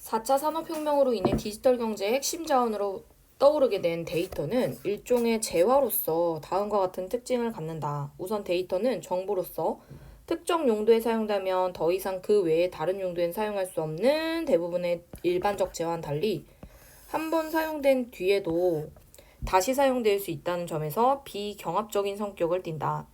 4차 산업혁명으로 인해 디지털 경제의 핵심 자원으로 떠오르게 된 데이터는 일종의 재화로서 다음과 같은 특징을 갖는다. 우선 데이터는 정보로서 특정 용도에 사용되면 더 이상 그 외에 다른 용도엔 사용할 수 없는 대부분의 일반적 재화와는 달리 한 번 사용된 뒤에도 다시 사용될 수 있다는 점에서 비경합적인 성격을 띈다.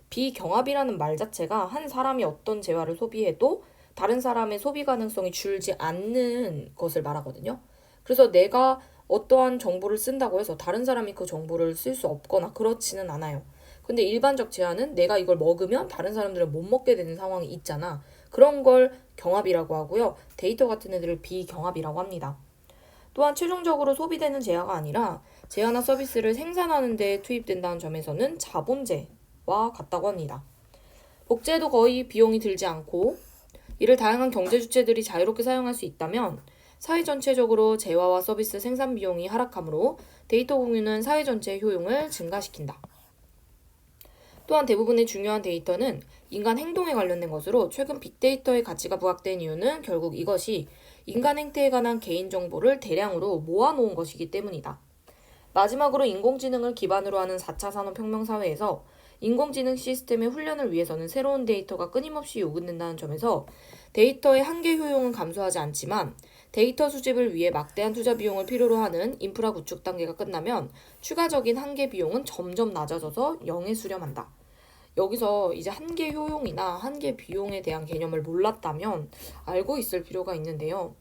비경합이라는 말 자체가 한 사람이 어떤 재화를 소비해도 다른 사람의 소비 가능성이 줄지 않는 것을 말하거든요. 그래서 내가 어떠한 정보를 쓴다고 해서 다른 사람이 그 정보를 쓸 수 없거나 그렇지는 않아요. 근데 일반적 제한은 내가 이걸 먹으면 다른 사람들은 못 먹게 되는 상황이 있잖아. 그런 걸 경합이라고 하고요. 데이터 같은 애들을 비경합이라고 합니다. 또한 최종적으로 소비되는 재화가 아니라 재화나 서비스를 생산하는 데 투입된다는 점에서는 자본재와 같다고 합니다. 복제도 거의 비용이 들지 않고 이를 다양한 경제 주체들이 자유롭게 사용할 수 있다면 사회 전체적으로 재화와 서비스 생산 비용이 하락하므로 데이터 공유는 사회 전체의 효용을 증가시킨다. 또한 대부분의 중요한 데이터는 인간 행동에 관련된 것으로 최근 빅데이터의 가치가 부각된 이유는 결국 이것이 인간 행태에 관한 개인정보를 대량으로 모아놓은 것이기 때문이다. 마지막으로 인공지능을 기반으로 하는 4차 산업혁명 사회에서 인공지능 시스템의 훈련을 위해서는 새로운 데이터가 끊임없이 요구된다는 점에서 데이터의 한계 효용은 감소하지 않지만 데이터 수집을 위해 막대한 투자 비용을 필요로 하는 인프라 구축 단계가 끝나면 추가적인 한계 비용은 점점 낮아져서 0에 수렴한다. 여기서 이제 한계 효용이나 한계 비용에 대한 개념을 몰랐다면 알고 있을 필요가 있는데요.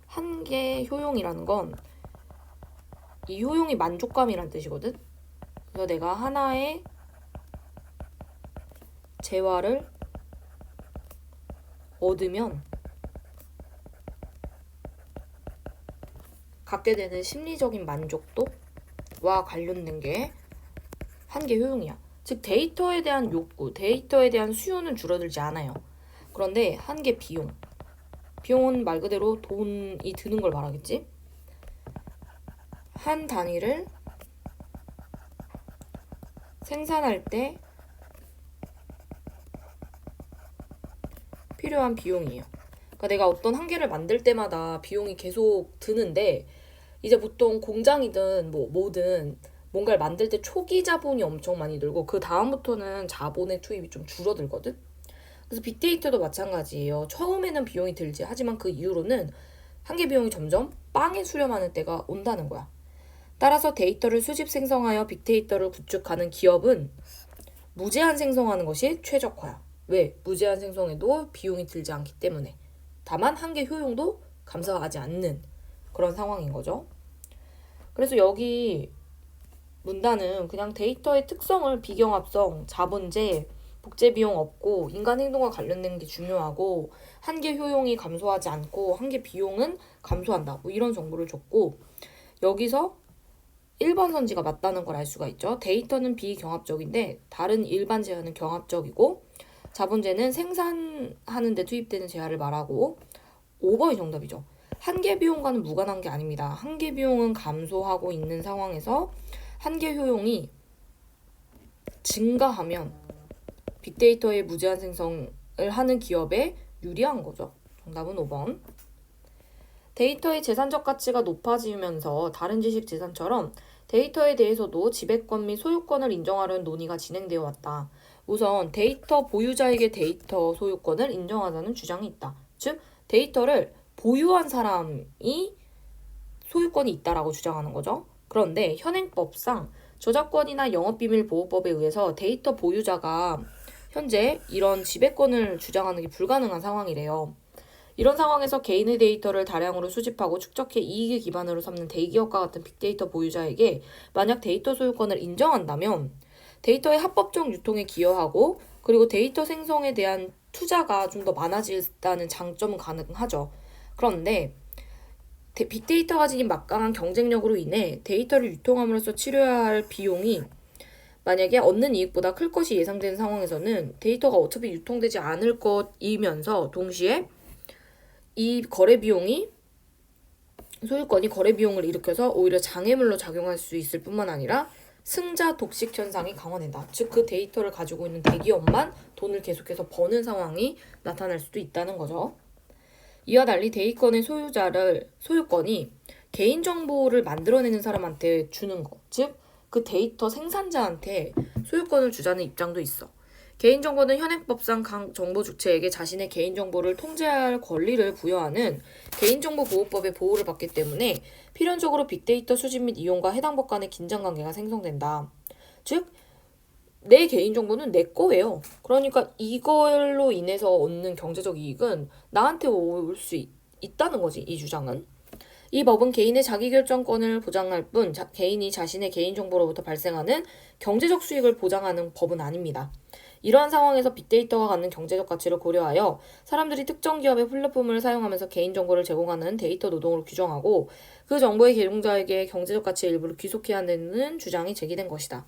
한계 효용이라는 건 이 효용이 만족감이란 뜻이거든. 그래서 내가 하나의 재화를 얻으면 갖게 되는 심리적인 만족도와 관련된 게 한계 효용이야. 즉 데이터에 대한 욕구, 데이터에 대한 수요는 줄어들지 않아요. 그런데 한계 비용. 비용은 말 그대로 돈이 드는 걸 말하겠지? 한 단위를 생산할 때 필요한 비용이에요. 그러니까 내가 어떤 한 개를 만들 때마다 비용이 계속 드는데 이제 보통 공장이든 뭐든 뭔가를 만들 때 초기 자본이 엄청 많이 들고 그 다음부터는 자본의 투입이 좀 줄어들거든. 그래서 빅데이터도 마찬가지예요. 처음에는 비용이 들지. 하지만 그 이후로는 한계 비용이 점점 빵에 수렴하는 때가 온다는 거야. 따라서 데이터를 수집 생성하여 빅데이터를 구축하는 기업은 무제한 생성하는 것이 최적화야. 왜? 무제한 생성에도 비용이 들지 않기 때문에. 다만 한계 효용도 감소하지 않는 그런 상황인 거죠. 그래서 여기 문단은 그냥 데이터의 특성을 비경합성, 자본재, 복제 비용 없고 인간 행동과 관련된 게 중요하고 한계 효용이 감소하지 않고 한계 비용은 감소한다. 뭐 이런 정보를 줬고 여기서 1번 선지가 맞다는 걸 알 수가 있죠. 데이터는 비경합적인데 다른 일반 재화는 경합적이고 자본재는 생산하는 데 투입되는 재화를 말하고 5번이 정답이죠. 한계 비용과는 무관한 게 아닙니다. 한계 비용은 감소하고 있는 상황에서 한계 효용이 증가하면 빅데이터의 무제한 생성을 하는 기업에 유리한 거죠. 정답은 5번. 데이터의 재산적 가치가 높아지면서 다른 지식 재산처럼 데이터에 대해서도 지배권 및 소유권을 인정하려는 논의가 진행되어 왔다. 우선 데이터 보유자에게 데이터 소유권을 인정하자는 주장이 있다. 즉 데이터를 보유한 사람이 소유권이 있다라고 주장하는 거죠. 그런데 현행법상 저작권이나 영업비밀보호법에 의해서 데이터 보유자가 현재 이런 지배권을 주장하는 게 불가능한 상황이래요. 이런 상황에서 개인의 데이터를 다량으로 수집하고 축적해 이익을 기반으로 삼는 대기업과 같은 빅데이터 보유자에게 만약 데이터 소유권을 인정한다면 데이터의 합법적 유통에 기여하고 그리고 데이터 생성에 대한 투자가 좀 더 많아진다는 장점은 가능하죠. 그런데 빅데이터가 지닌 막강한 경쟁력으로 인해 데이터를 유통함으로써 치러야 할 비용이 만약에 얻는 이익보다 클 것이 예상되는 상황에서는 데이터가 어차피 유통되지 않을 것이면서 동시에 이 거래 비용이 소유권이 거래 비용을 일으켜서 오히려 장애물로 작용할 수 있을 뿐만 아니라 승자 독식 현상이 강화된다. 즉 그 데이터를 가지고 있는 대기업만 돈을 계속해서 버는 상황이 나타날 수도 있다는 거죠. 이와 달리 데이터의 소유권이 개인정보를 만들어내는 사람한테 주는 거. 즉, 그 데이터 생산자한테 소유권을 주자는 입장도 있어. 개인정보는 현행법상 각 정보 주체에게 자신의 개인정보를 통제할 권리를 부여하는 개인정보보호법의 보호를 받기 때문에 필연적으로 빅데이터 수집 및 이용과 해당 법 간의 긴장관계가 생성된다. 즉, 내 개인정보는 내 거예요. 그러니까 이걸로 인해서 얻는 경제적 이익은 나한테 올 수 있다는 거지, 이 주장은. 이 법은 개인의 자기결정권을 보장할 뿐 개인이 자신의 개인정보로부터 발생하는 경제적 수익을 보장하는 법은 아닙니다. 이러한 상황에서 빅데이터가 갖는 경제적 가치를 고려하여 사람들이 특정 기업의 플랫폼을 사용하면서 개인정보를 제공하는 데이터 노동을 규정하고 그 정보의 개용자에게 경제적 가치의 일부를 귀속해야 한다는 주장이 제기된 것이다.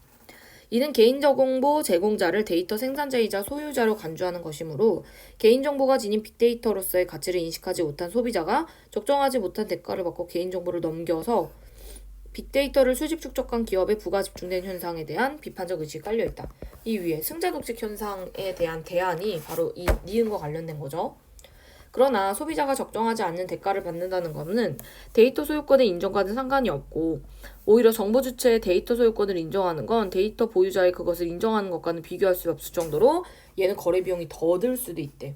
이는 개인정보 제공자를 데이터 생산자이자 소유자로 간주하는 것이므로 개인정보가 지닌 빅데이터로서의 가치를 인식하지 못한 소비자가 적정하지 못한 대가를 받고 개인정보를 넘겨서 빅데이터를 수집 축적한 기업에 부가 집중된 현상에 대한 비판적 의식이 깔려있다. 이 위에 승자독식 현상에 대한 대안이 바로 이 니은과 관련된 거죠. 그러나 소비자가 적정하지 않는 대가를 받는다는 것은 데이터 소유권의 인정과는 상관이 없고 오히려 정보 주체의 데이터 소유권을 인정하는 건 데이터 보유자의 그것을 인정하는 것과는 비교할 수 없을 정도로 얘는 거래 비용이 더 들 수도 있대.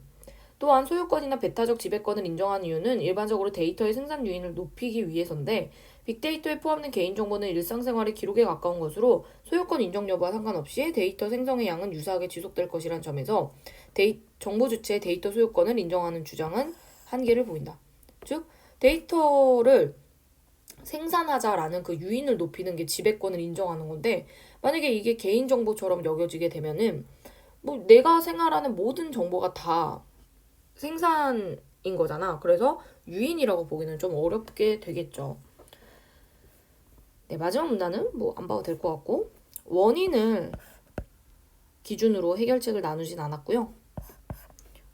또한 소유권이나 배타적 지배권을 인정하는 이유는 일반적으로 데이터의 생산 유인을 높이기 위해서인데 빅데이터에 포함된 개인정보는 일상생활의 기록에 가까운 것으로 소유권 인정 여부와 상관없이 데이터 생성의 양은 유사하게 지속될 것이라는 점에서 정보 주체의 데이터 소유권을 인정하는 주장은 한계를 보인다. 즉, 데이터를 생산하자라는 그 유인을 높이는 게 지배권을 인정하는 건데 만약에 이게 개인정보처럼 여겨지게 되면은 뭐 내가 생활하는 모든 정보가 다 생산인 거잖아. 그래서 유인이라고 보기는 좀 어렵게 되겠죠. 네, 마지막 문단은 뭐 안 봐도 될 것 같고 원인을 기준으로 해결책을 나누진 않았고요.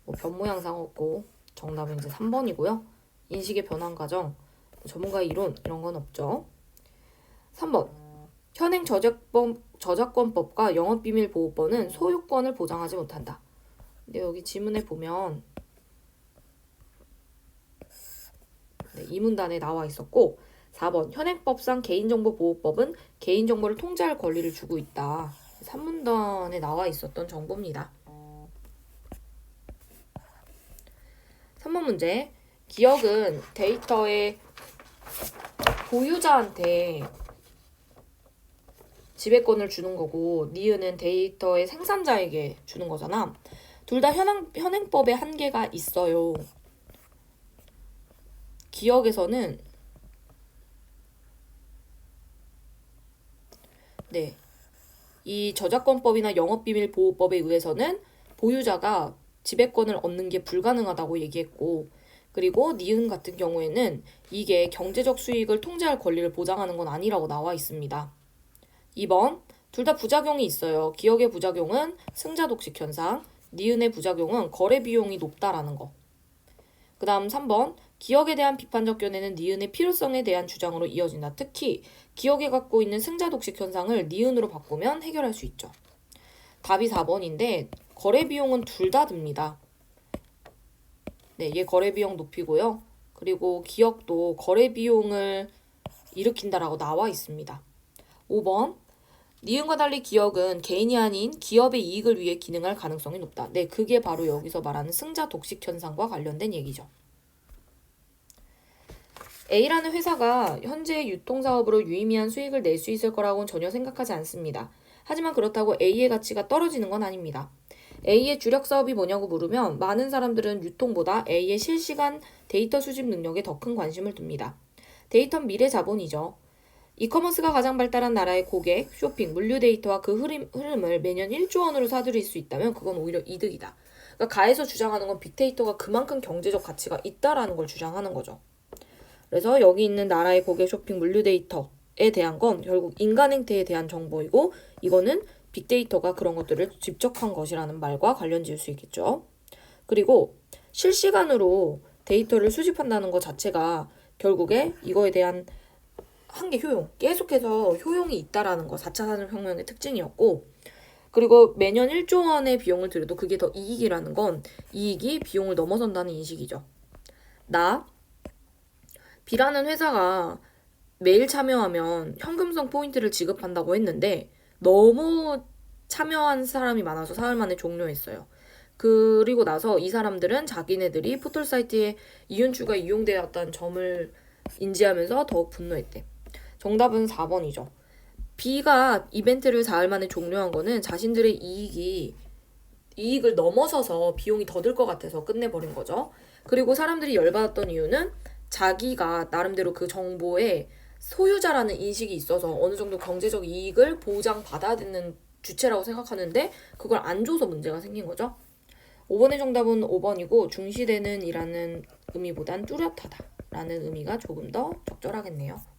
뭐 변모양상 없고 정답은 이제 3번이고요. 인식의 변환 과정, 전문가의 이론 이런 건 없죠. 3번 현행 저작권법과 영업비밀보호법은 소유권을 보장하지 못한다. 근데 여기 지문에 보면 네, 이 문단에 나와 있었고 4번 현행법상 개인정보보호법은 개인정보를 통제할 권리를 주고 있다. 3문단에 나와 있었던 정보입니다. 3번 문제 기억은 데이터의 보유자한테 지배권을 주는 거고 니은은 데이터의 생산자에게 주는 거잖아. 둘 다 현행법에 한계가 있어요. 기억에서는 네, 이 저작권법이나 영업비밀보호법에 의해서는 보유자가 지배권을 얻는 게 불가능하다고 얘기했고 그리고 니은 같은 경우에는 이게 경제적 수익을 통제할 권리를 보장하는 건 아니라고 나와 있습니다. 2번 둘 다 부작용이 있어요. 기억의 부작용은 승자독식 현상, 니은의 부작용은 거래 비용이 높다라는 거. 그 다음 3번 기억에 대한 비판적 견해는 니은의 필요성에 대한 주장으로 이어진다. 특히 기억이 갖고 있는 승자독식 현상을 니은으로 바꾸면 해결할 수 있죠. 답이 4번인데 거래 비용은 둘 다 듭니다. 네, 얘 거래 비용 높이고요. 그리고 기억도 거래 비용을 일으킨다라고 나와 있습니다. 5번 니은과 달리 기억은 개인이 아닌 기업의 이익을 위해 기능할 가능성이 높다. 네, 그게 바로 여기서 말하는 승자독식 현상과 관련된 얘기죠. A라는 회사가 현재 유통사업으로 유의미한 수익을 낼 수 있을 거라고는 전혀 생각하지 않습니다. 하지만 그렇다고 A의 가치가 떨어지는 건 아닙니다. A의 주력 사업이 뭐냐고 물으면 많은 사람들은 유통보다 A의 실시간 데이터 수집 능력에 더 큰 관심을 둡니다. 데이터는 미래 자본이죠. 이커머스가 가장 발달한 나라의 고객, 쇼핑, 물류 데이터와 그 흐름을 매년 1조 원으로 사들일 수 있다면 그건 오히려 이득이다. 그러니까 가에서 주장하는 건 빅데이터가 그만큼 경제적 가치가 있다라는 걸 주장하는 거죠. 그래서 여기 있는 나라의 고객, 쇼핑, 물류 데이터에 대한 건 결국 인간 행태에 대한 정보이고 이거는 빅데이터가 그런 것들을 집적한 것이라는 말과 관련 지을 수 있겠죠. 그리고 실시간으로 데이터를 수집한다는 것 자체가 결국에 이거에 대한 한계 효용, 계속해서 효용이 있다라는 거 4차 산업혁명의 특징이었고 그리고 매년 1조 원의 비용을 들여도 그게 더 이익이라는 건 이익이 비용을 넘어선다는 인식이죠. 나 B라는 회사가 매일 참여하면 현금성 포인트를 지급한다고 했는데 너무 참여한 사람이 많아서 사흘 만에 종료했어요. 그리고 나서 이 사람들은 자기네들이 포털 사이트에 이윤주가 이용되었다는 점을 인지하면서 더욱 분노했대. 정답은 4번이죠. B가 이벤트를 4일 만에 종료한 거는 자신들의 이익을 넘어서서 비용이 더 들 것 같아서 끝내버린 거죠. 그리고 사람들이 열받았던 이유는 자기가 나름대로 그 정보의 소유자라는 인식이 있어서 어느 정도 경제적 이익을 보장받아야 되는 주체라고 생각하는데 그걸 안 줘서 문제가 생긴 거죠. 5번의 정답은 5번이고 중시되는 이라는 의미보단 뚜렷하다 라는 의미가 조금 더 적절하겠네요.